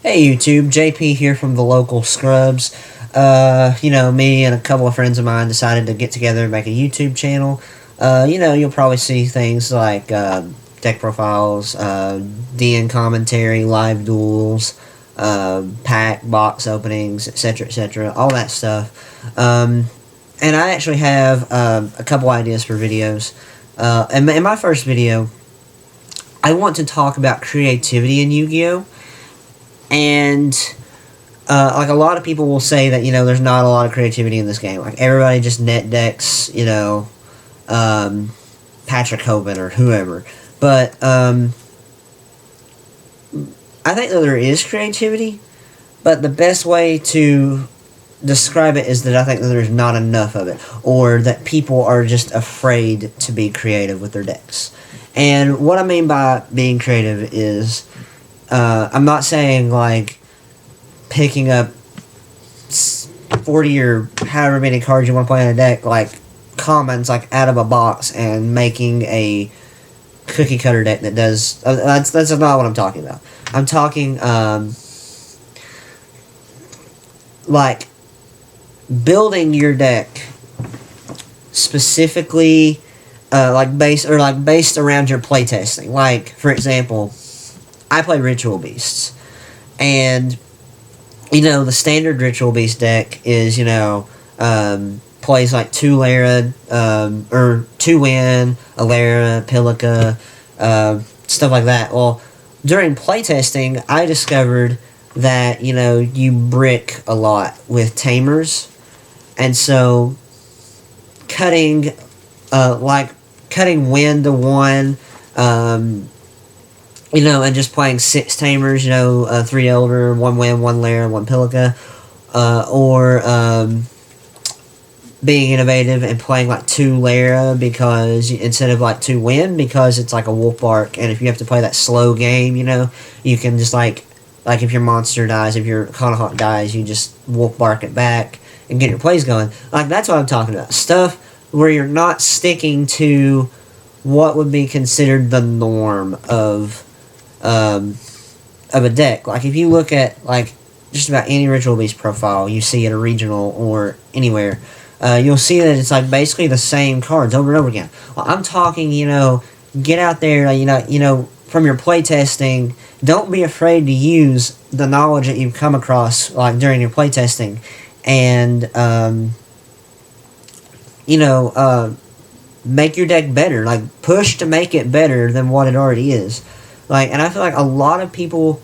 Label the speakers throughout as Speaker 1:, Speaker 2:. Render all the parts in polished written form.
Speaker 1: Hey YouTube, JP here from TheLocalScrubs. Me and a couple of friends of mine decided to get together and make a YouTube channel. You'll probably see things like deck profiles, DN commentary, live duels, pack box openings, etc., all that stuff. And I actually have a couple ideas for videos. In my first video, I want to talk about creativity in Yu-Gi-Oh! And like a lot of people will say that there's not a lot of creativity in this game. Like everybody just net decks Patrick Hoban or whoever. But I think that there is creativity, but the best way to describe it is that I think that there's not enough of it, or that people are just afraid to be creative with their decks. And what I mean by being creative is I'm not saying like picking up 40 or however many cards you want to play in a deck, like commons, like out of a box, and making a cookie cutter deck that does. That's not what I'm talking about. I'm talking like building your deck specifically, based around your playtesting. Like for example, I play Ritual Beasts, and the standard Ritual Beast deck is plays like 2 Lara, or 2 Win, a Lara, Pilica, stuff like that. Well, during playtesting, I discovered that you brick a lot with Tamers, and so cutting Win to 1. And just playing 6 Tamers, 3 Elder, 1 Win, 1 Lara, 1 Pilica, or being innovative and playing like 2 Lara because instead of like 2 Win, because it's like a Wolf Bark, and if you have to play that slow game, you can just like if your monster dies, if your Conahawk dies, you just Wolf Bark it back and get your plays going. Like that's what I'm talking about. Stuff where you're not sticking to what would be considered the norm of a deck. Like if you look at like just about any Ritual Beast profile you see at a regional or anywhere, you'll see that it's like basically the same cards over and over again. Well, I'm talking, get out there, from your playtesting. Don't be afraid to use the knowledge that you've come across like during your playtesting, and make your deck better. Like push to make it better than what it already is. Like, and I feel like a lot of people,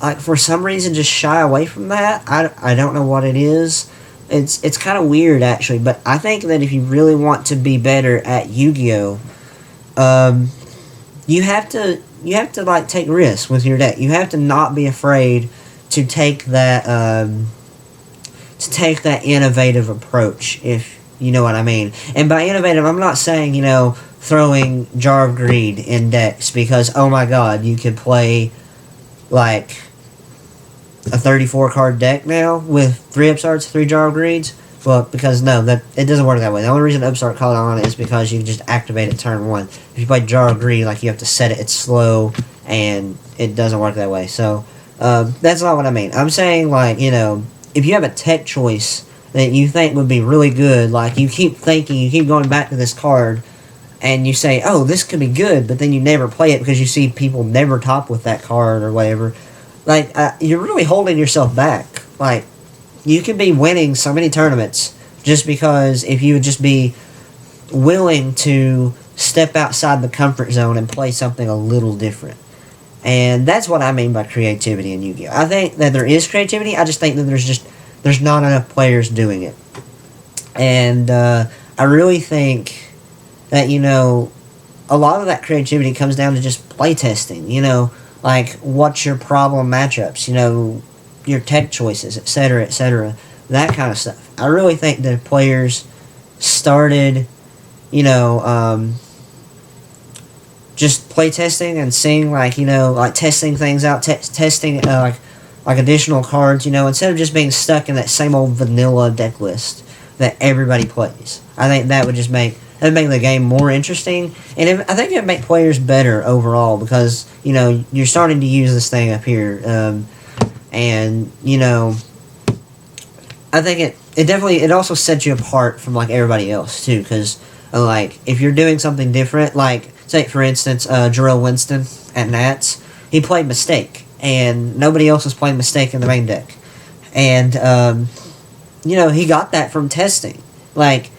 Speaker 1: like for some reason, just shy away from that. I don't know what it is. It's kind of weird actually, but I think that if you really want to be better at Yu-Gi-Oh, you have to like take risks with your deck. You have to not be afraid to take that innovative approach, if you know what I mean. And by innovative, I'm not saying throwing Jar of Greed in decks because oh my god, you could play like a 34 card deck now with 3 Upstarts, 3 Jar of Greeds. Well, because no, that it doesn't work that way. The only reason Upstart called on it is because you just activate it turn 1. If you play Jar of Greed, like you have to set it, it's slow, and it doesn't work that way. So that's not what I mean. I'm saying like if you have a tech choice that you think would be really good, like you keep going back to this card, and you say, oh, this could be good, but then you never play it because you see people never top with that card or whatever. Like, you're really holding yourself back. Like, you could be winning so many tournaments just because if you would just be willing to step outside the comfort zone and play something a little different. And that's what I mean by creativity in Yu-Gi-Oh! I think that there is creativity, I just think that there's not enough players doing it. And I really think that, a lot of that creativity comes down to just playtesting, like what's your problem matchups, your tech choices, etc., that kind of stuff. I really think that players started, just playtesting and seeing like testing things out, testing like additional cards, instead of just being stuck in that same old vanilla deck list that everybody plays. I think that would just make It'd make the game more interesting, and I think it'd make players better overall because you're starting to use this thing up here, and I think it definitely it also sets you apart from like everybody else too, because like if you're doing something different, like say for instance, Jarrell Winston at Nats, he played Mistake, and nobody else was playing Mistake in the main deck, and he got that from testing. Like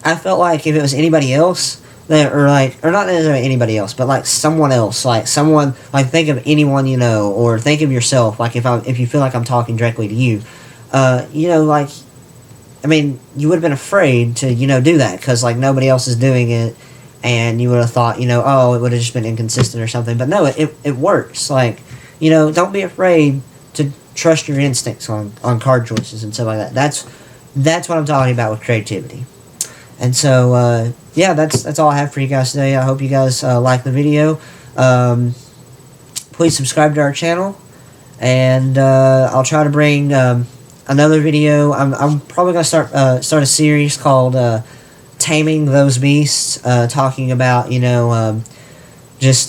Speaker 1: I felt like if it was anybody else, or not necessarily anybody else, but like someone else, like someone, like think of anyone or think of yourself. Like if you feel like I'm talking directly to you, like, I mean, you would have been afraid to do that because like nobody else is doing it, and you would have thought oh, it would have just been inconsistent or something. But no, it works. Like don't be afraid to trust your instincts on card choices and stuff like that. That's what I'm talking about with creativity. And so, yeah, that's all I have for you guys today. I hope you guys like the video. Please subscribe to our channel, and I'll try to bring another video. I'm probably gonna start a series called "Taming Those Beasts," talking about just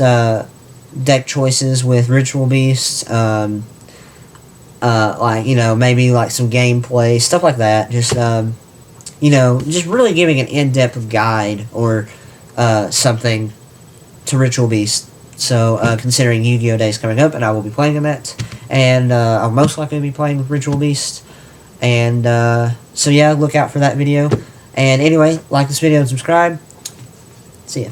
Speaker 1: deck choices with ritual beasts. Like maybe like some gameplay stuff like that. Just just really giving an in-depth guide or something to Ritual Beast. So, considering Yu-Gi-Oh! Day is coming up, and I will be playing in that, and I'll most likely be playing Ritual Beast, and so yeah, look out for that video. And anyway, like this video and subscribe. See ya.